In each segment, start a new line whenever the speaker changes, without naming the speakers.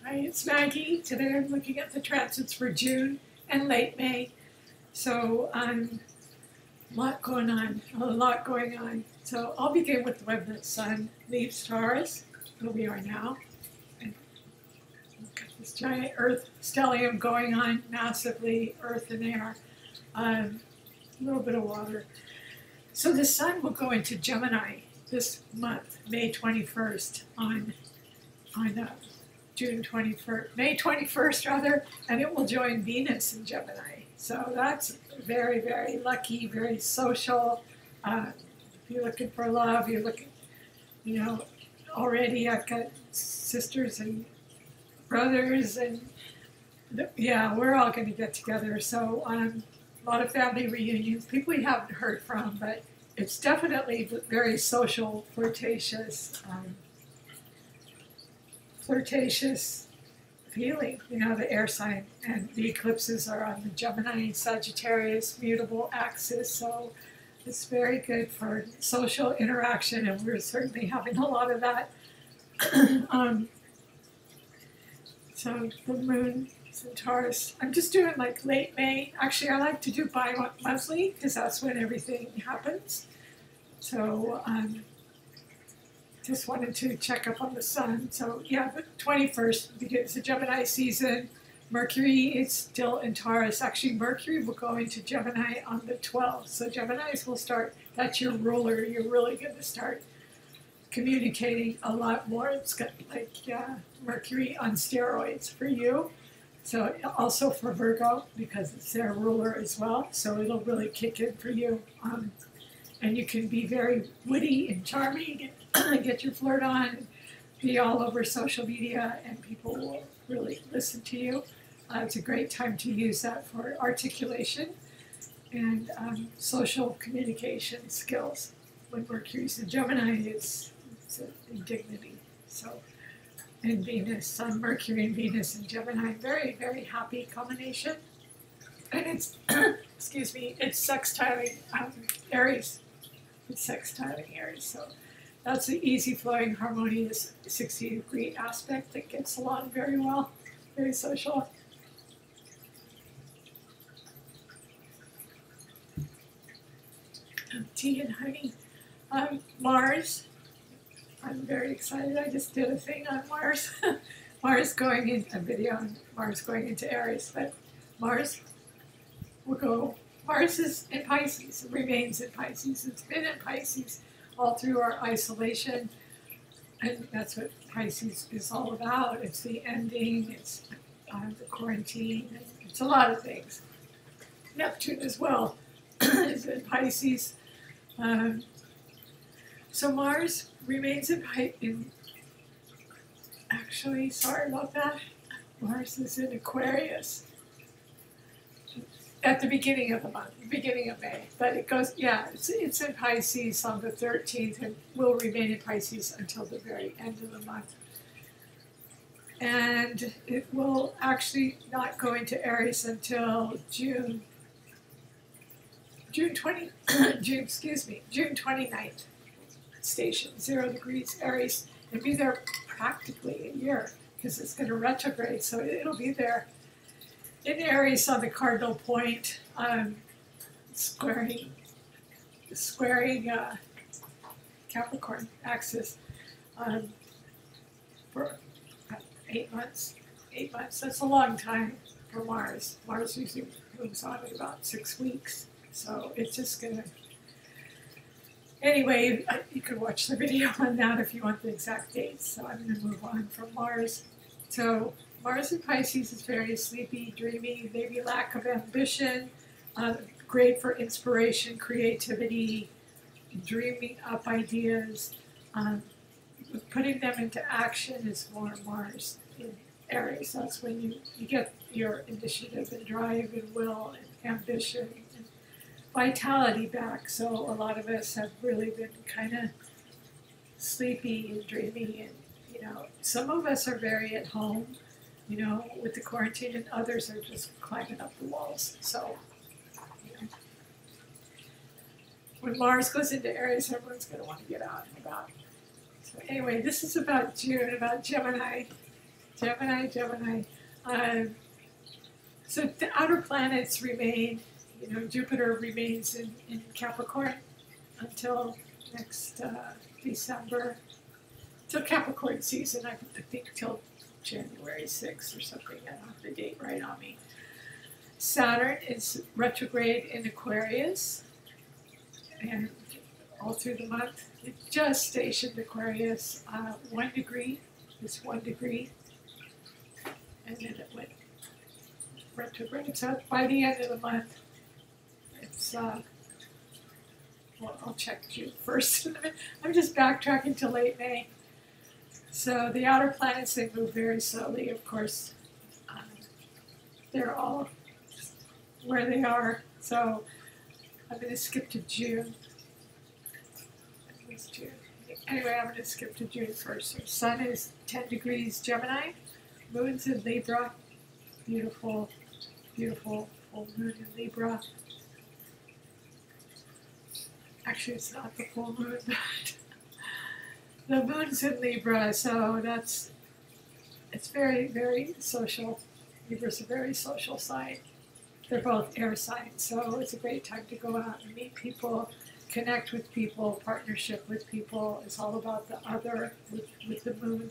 Hi, it's Maggie. Today I'm looking at the transits for June and late May. So a lot going on, So I'll begin with when the sun leaves Taurus, where we are now. And we've got this giant Earth stellium going on massively, Earth and air, a little bit of water. So the sun will go into Gemini this month, May 21st, on June 21st, May 21st rather, and it will join Venus in Gemini. So that's very, very lucky, very social. If you're looking for love, you're looking, already I've got sisters and brothers, and yeah, we're all going to get together. So a lot of family reunions, people you haven't heard from, but it's definitely very social, flirtatious feeling, the air sign, and the eclipses are on the Gemini, Sagittarius, mutable axis, so it's very good for social interaction, and we're certainly having a lot of that. So the moon is in Taurus. I'm just doing like late May. Actually, I like to do bi-monthly because that's when everything happens. So just wanted to check up on the sun. So yeah, the 21st begins the Gemini season. Mercury is still in Taurus. Actually, Mercury will go into Gemini on the 12th. So Geminis will start, that's your ruler. You're really going to start communicating a lot more. It's got like Mercury on steroids for you. So also for Virgo, because it's their ruler as well. So it'll really kick in for you. And you can be very witty and charming and get your flirt on and be all over social media, and people will really listen to you. It's a great time to use that for articulation and social communication skills. When Mercury's in Gemini, it's in dignity. So, and Venus, Mercury and Venus in Gemini, very, very happy combination. And it's, excuse me, it's sextiling Aries. It's sextiling Aries, so that's an easy flowing, harmonious 60-degree aspect that gets along very well, very social. Tea and honey. Mars. I'm very excited. I just did a thing on Mars. Mars going in a video on Mars going into Aries, but Mars will go. Mars is in Pisces, it remains in Pisces. It's been in Pisces all through our isolation, and that's what Pisces is all about. It's the ending, it's the quarantine, it's a lot of things. Neptune as well is in Pisces. So Mars remains in actually, sorry about that. Mars is in Aquarius at the beginning of the month, beginning of May. But it goes, it's in Pisces on the 13th and will remain in Pisces until the very end of the month. And it will actually not go into Aries until June 29th. Station, 0 degrees Aries, and be there practically a year because it's going to retrograde, so it'll be there in Aries on the cardinal point, squaring Capricorn axis for 8 months. 8 months, that's a long time for Mars. Mars usually moves on in about 6 weeks, so it's just going to. Anyway, you can watch the video on that if you want the exact dates. So I'm going to move on from Mars. So Mars in Pisces is very sleepy, dreamy, maybe lack of ambition, great for inspiration, creativity, dreaming up ideas. Putting them into action is more Mars in Aries. That's when you get your initiative and drive and will and ambition and vitality back. So a lot of us have really been kind of sleepy and dreamy, and some of us are very at home, with the quarantine, and others are just climbing up the walls. So when Mars goes into Aries, everyone's going to want to get out and about. So anyway, this is about June, about Gemini. Gemini. So the outer planets remain, Jupiter remains in Capricorn until next December, till Capricorn season, I think till January 6th or something. I don't have the date right on me. Saturn is retrograde in Aquarius, and all through the month. It just stationed Aquarius 1 degree, it's 1 degree, and then it went retrograde. So by the end of the month, it's, well, I'll check June first. I'm just backtracking to late May. So the outer planets, they move very slowly, of course. They're all where they are. So I'm going to skip to June. Anyway, I'm going to skip to June 1st. So Sun is 10 degrees Gemini. Moon's in Libra. Beautiful, beautiful full moon in Libra. Actually, it's not the full moon, but the moon's in Libra, so it's very, very social. Libra's a very social sign. They're both air signs, so it's a great time to go out and meet people, connect with people, partnership with people. It's all about the other with the moon.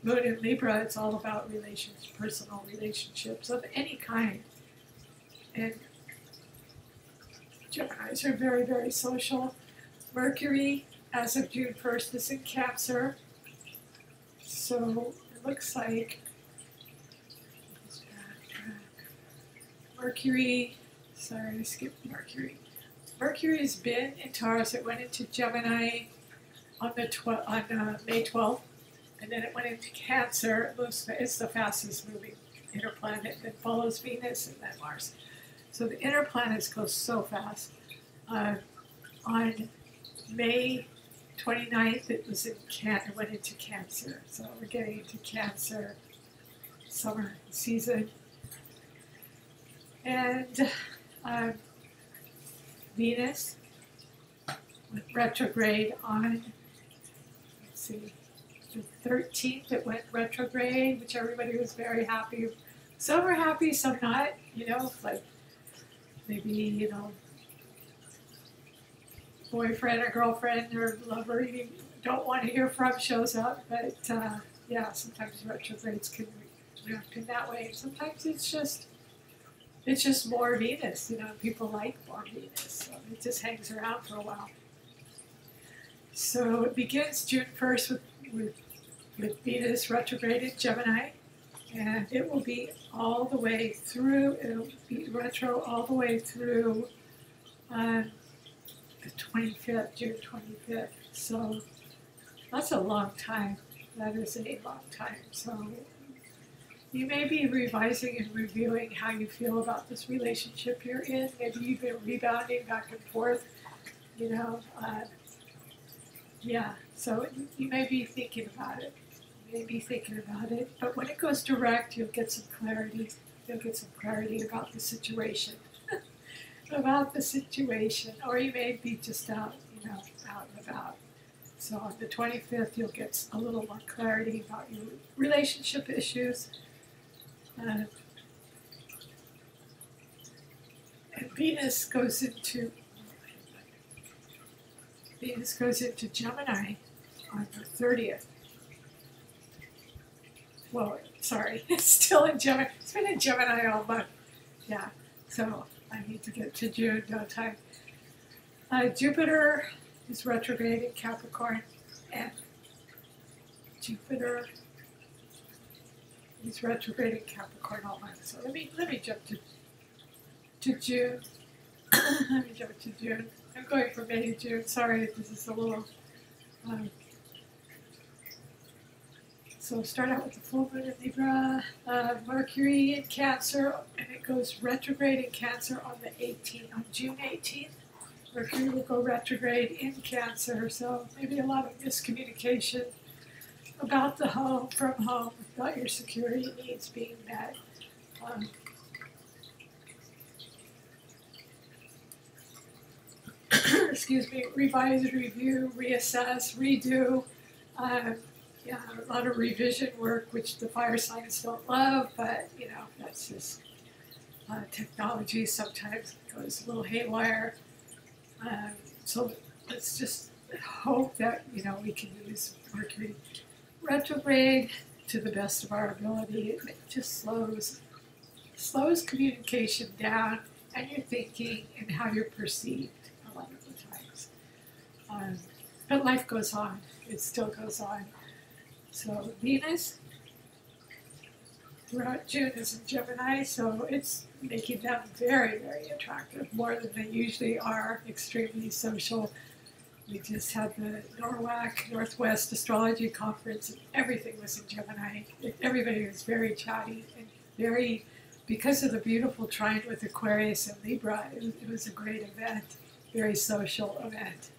Moon in Libra, it's all about relations, personal relationships of any kind. And Geminis are very, very social. Mercury, as of June 1st, is in Cancer. So it looks like Mercury, sorry, I skipped Mercury. Mercury's been in Taurus. It went into Gemini on May 12th, and then it went into Cancer. It's the fastest moving inner planet that follows Venus and then Mars. So the inner planets go so fast. On May 29th, it went into Cancer. So we're getting into Cancer summer season. And Venus went retrograde on, let's see, the 13th. It went retrograde, which everybody was very happy. Some were happy, some not, like maybe, boyfriend or girlfriend or lover you don't want to hear from shows up. But yeah, sometimes retrogrades can react in that way. Sometimes it's just more Venus, people like more Venus, so it just hangs around for a while. So it begins June 1st with Venus retrograde in Gemini, and it will be all the way through, it'll be retro all the way through the 25th, June 25th. So that's a long time. That is a long time. So you may be revising and reviewing how you feel about this relationship you're in. Maybe you've been rebounding back and forth, yeah, so you may be thinking about it. But when it goes direct, you'll get some clarity. You'll get some clarity about the situation. Or you may be just out, out and about. So on the 25th, you'll get a little more clarity about your relationship issues. And Venus goes into Gemini on the 30th. Well, sorry, it's still in Gemini. It's been in Gemini all month. Yeah, so I need to get to June, don't I? Jupiter is retrograde in Capricorn, and Jupiter is retrograde in Capricorn all month. So let me jump to June. Let me jump to June. I'm going from May to June. Sorry, this is a little. So start out with the full moon in Libra, Mercury in Cancer, and it goes retrograde in Cancer on the 18th, on June 18th. Mercury will go retrograde in Cancer, so maybe a lot of miscommunication about the home, from home, about your security needs being met. Excuse me, revise, review, reassess, redo. yeah, a lot of revision work, which the fire signs don't love, but you know, that's just technology sometimes goes a little haywire. So let's just hope that, you know, we can use Mercury retrograde to the best of our ability. It just slows communication down and your thinking and how you're perceived a lot of the times. But life goes on. It still goes on. So Venus throughout June is in Gemini, so it's making them very, very attractive, more than they usually are, extremely social. We just had the NORWAC, Northwest Astrology Conference, and everything was in Gemini. Everybody was very chatty and very, because of the beautiful trine with Aquarius and Libra, it was a great event, very social event.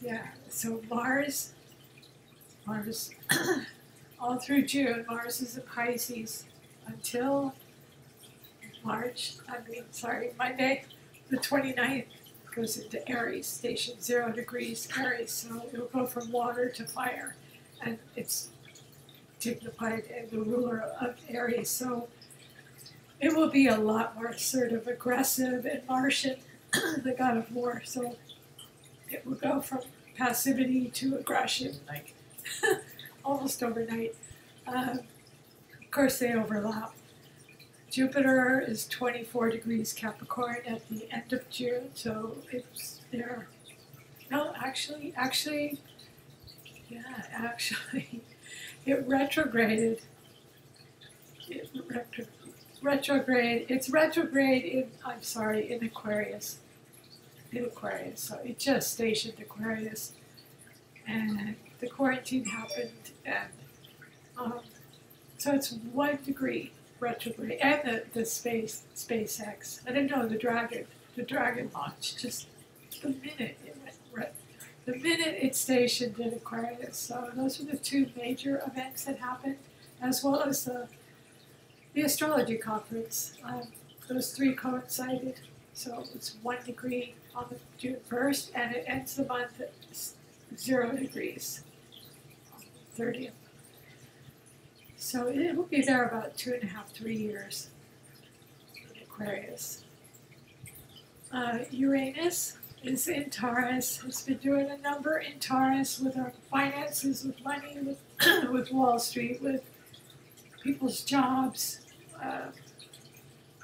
Yeah, so Mars, all through June, Mars is in Pisces until Monday, the 29th, goes into Aries, station 0 degrees Aries, so it'll go from water to fire, and it's dignified and the ruler of Aries, so it will be a lot more assertive, aggressive, and Martian, the god of war, so it will go from passivity to aggression, like almost overnight. Of course, they overlap. Jupiter is 24 degrees Capricorn at the end of June, so it's there. No, actually, it retrograded. It's retrograde in Aquarius. So it just stationed Aquarius, and the quarantine happened, and so it's 1 degree retrograde, and the SpaceX. I didn't know the Dragon launch. Just the minute it stationed in Aquarius. So those are the two major events that happened, as well as the astrology conference. Those three coincided. So it's 1 degree on the June 1st, and it ends the month at 0 degrees on the 30th. So it will be there about 2.5, 3 years in Aquarius. Uranus is in Taurus. It's been doing a number in Taurus with our finances, with money, with Wall Street, with people's jobs,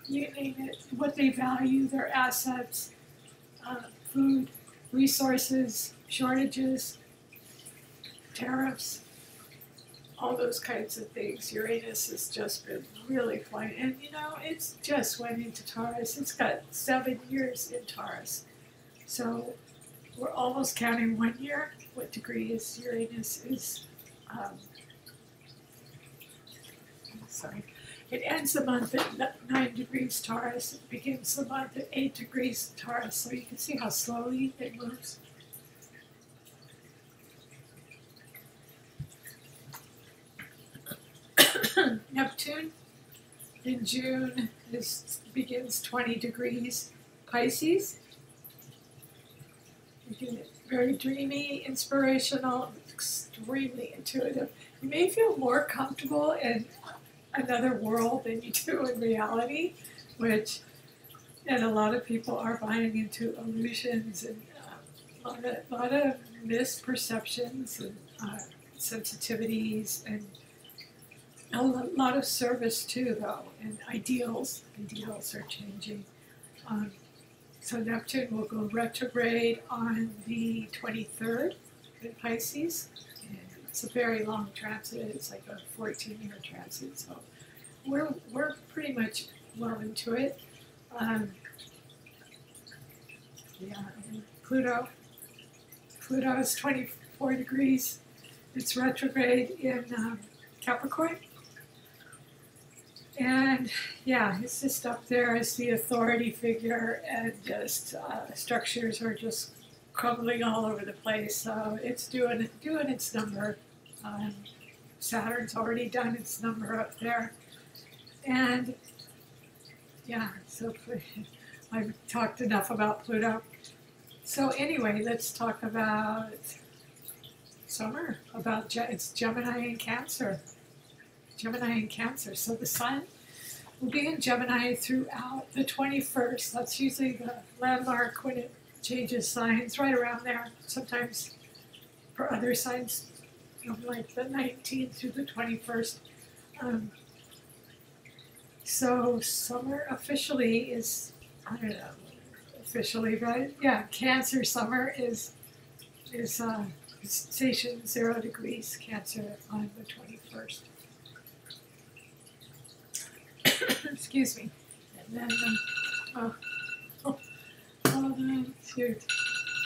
you name it, what they value, their assets, food, resources, shortages, tariffs, all those kinds of things. Uranus has just been really flying. And you know, it's just went into Taurus. It's got 7 years in Taurus. So we're almost counting 1 year. What degree is Uranus is? It ends the month at 9 degrees Taurus. It begins the month at 8 degrees Taurus. So you can see how slowly it moves. Neptune in June begins 20 degrees Pisces. Very dreamy, inspirational, extremely intuitive. You may feel more comfortable in another world than you do in reality, and a lot of people are buying into illusions and a lot of misperceptions and sensitivities, and a lot of service too, though, and ideals are changing. So Neptune will go retrograde on the 23rd in Pisces. And it's a very long transit. It's like a 14-year transit. So we're pretty much well into it. And Pluto is 24 degrees. It's retrograde in Capricorn. And yeah, it's just up there as the authority figure, and just structures are just crumbling all over the place. So it's doing its number. Saturn's already done its number up there. And yeah, so I've talked enough about Pluto. So anyway, let's talk about summer about it's Gemini and Cancer. Gemini and Cancer. So the sun will be in Gemini throughout the 21st. That's usually the landmark when it changes signs, right around there. Sometimes for other signs, like the 19th through the 21st. So summer officially is, I don't know, officially, but yeah, Cancer summer is station 0 degrees Cancer on the 21st. Excuse me. And then, shoot.